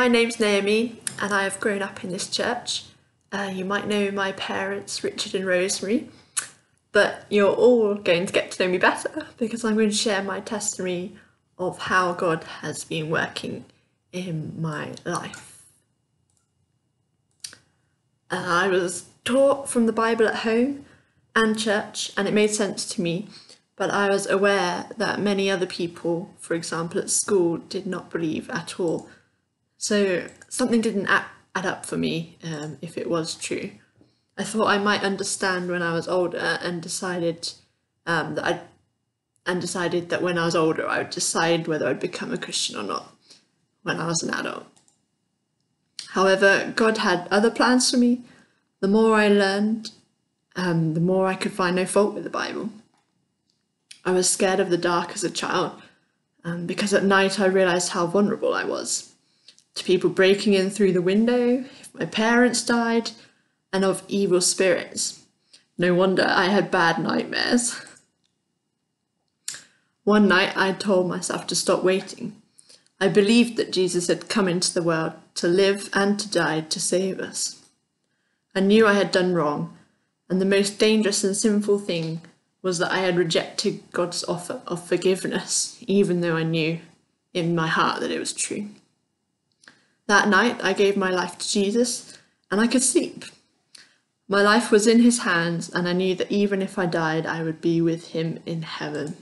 My name's Naomi and I have grown up in this church. You might know my parents, Richard and Rosemary, but you're all going to get to know me better because I'm going to share my testimony of how God has been working in my life. I was taught from the Bible at home and church, and it made sense to me, but I was aware that many other people, for example at school, did not believe at all. So something didn't add up for me if it was true. I thought I might understand when I was older and decided that when I was older I would decide whether I'd become a Christian or not when I was an adult. However, God had other plans for me. The more I learned, the more I could find no fault with the Bible. I was scared of the dark as a child because at night I realised how vulnerable I was to people breaking in through the window, if my parents died, and of evil spirits. No wonder I had bad nightmares. One night I told myself to stop waiting. I believed that Jesus had come into the world to live and to die to save us. I knew I had done wrong, and the most dangerous and sinful thing was that I had rejected God's offer of forgiveness, even though I knew in my heart that it was true. That night I gave my life to Jesus and I could sleep. My life was in his hands and I knew that even if I died, I would be with him in heaven.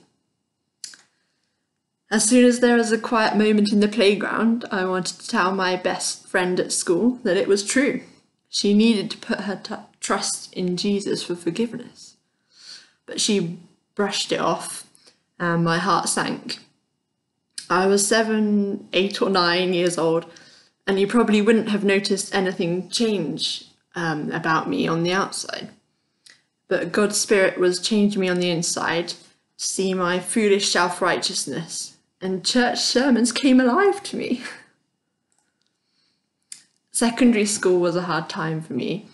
As soon as there was a quiet moment in the playground, I wanted to tell my best friend at school that it was true. She needed to put her trust in Jesus for forgiveness. But she brushed it off and my heart sank. I was 7, 8 or 9 years old, and you probably wouldn't have noticed anything change about me on the outside. But God's Spirit was changing me on the inside to see my foolish self-righteousness, and church sermons came alive to me. Secondary school was a hard time for me.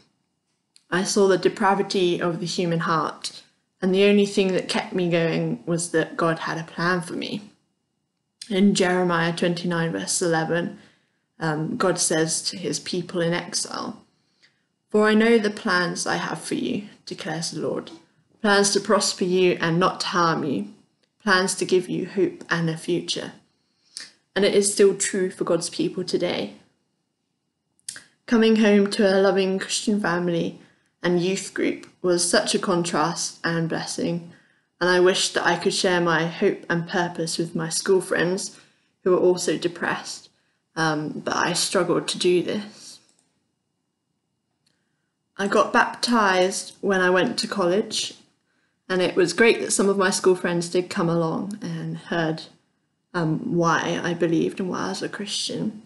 I saw the depravity of the human heart, and the only thing that kept me going was that God had a plan for me. In Jeremiah 29 verse 11, God says to his people in exile, "For I know the plans I have for you, declares the Lord, plans to prosper you and not to harm you, plans to give you hope and a future." And it is still true for God's people today. Coming home to a loving Christian family and youth group was such a contrast and blessing, and I wished that I could share my hope and purpose with my school friends who were also depressed. But I struggled to do this. I got baptised when I went to college, and it was great that some of my school friends did come along and heard why I believed and why I was a Christian.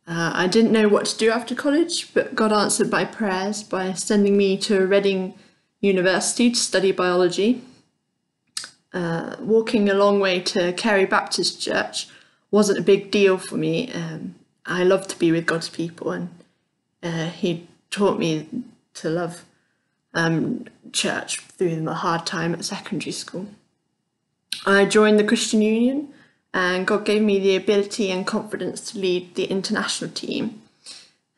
I didn't know what to do after college, but God answered my prayers by sending me to Reading University to study biology. Walking a long way to Carey Baptist Church wasn't a big deal for me. I love to be with God's people, and he taught me to love church through the hard time at secondary school. I joined the Christian Union, and God gave me the ability and confidence to lead the international team.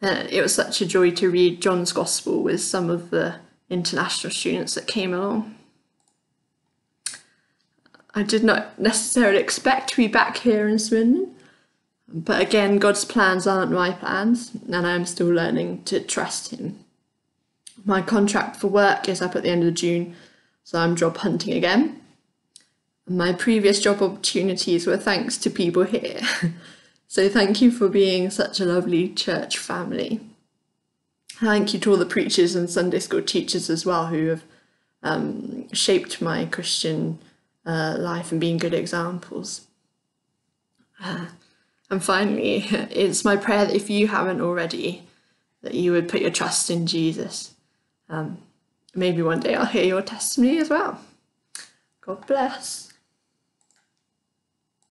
It was such a joy to read John's Gospel with some of the international students that came along. I did not necessarily expect to be back here in Swindon, but again, God's plans aren't my plans, and I'm still learning to trust him. My contract for work is up at the end of June, so I'm job hunting again. My previous job opportunities were thanks to people here, so thank you for being such a lovely church family. Thank you to all the preachers and Sunday school teachers as well who have shaped my Christian life and being good examples. And finally, it's my prayer that if you haven't already, that you would put your trust in Jesus. Maybe one day I'll hear your testimony as well. God bless.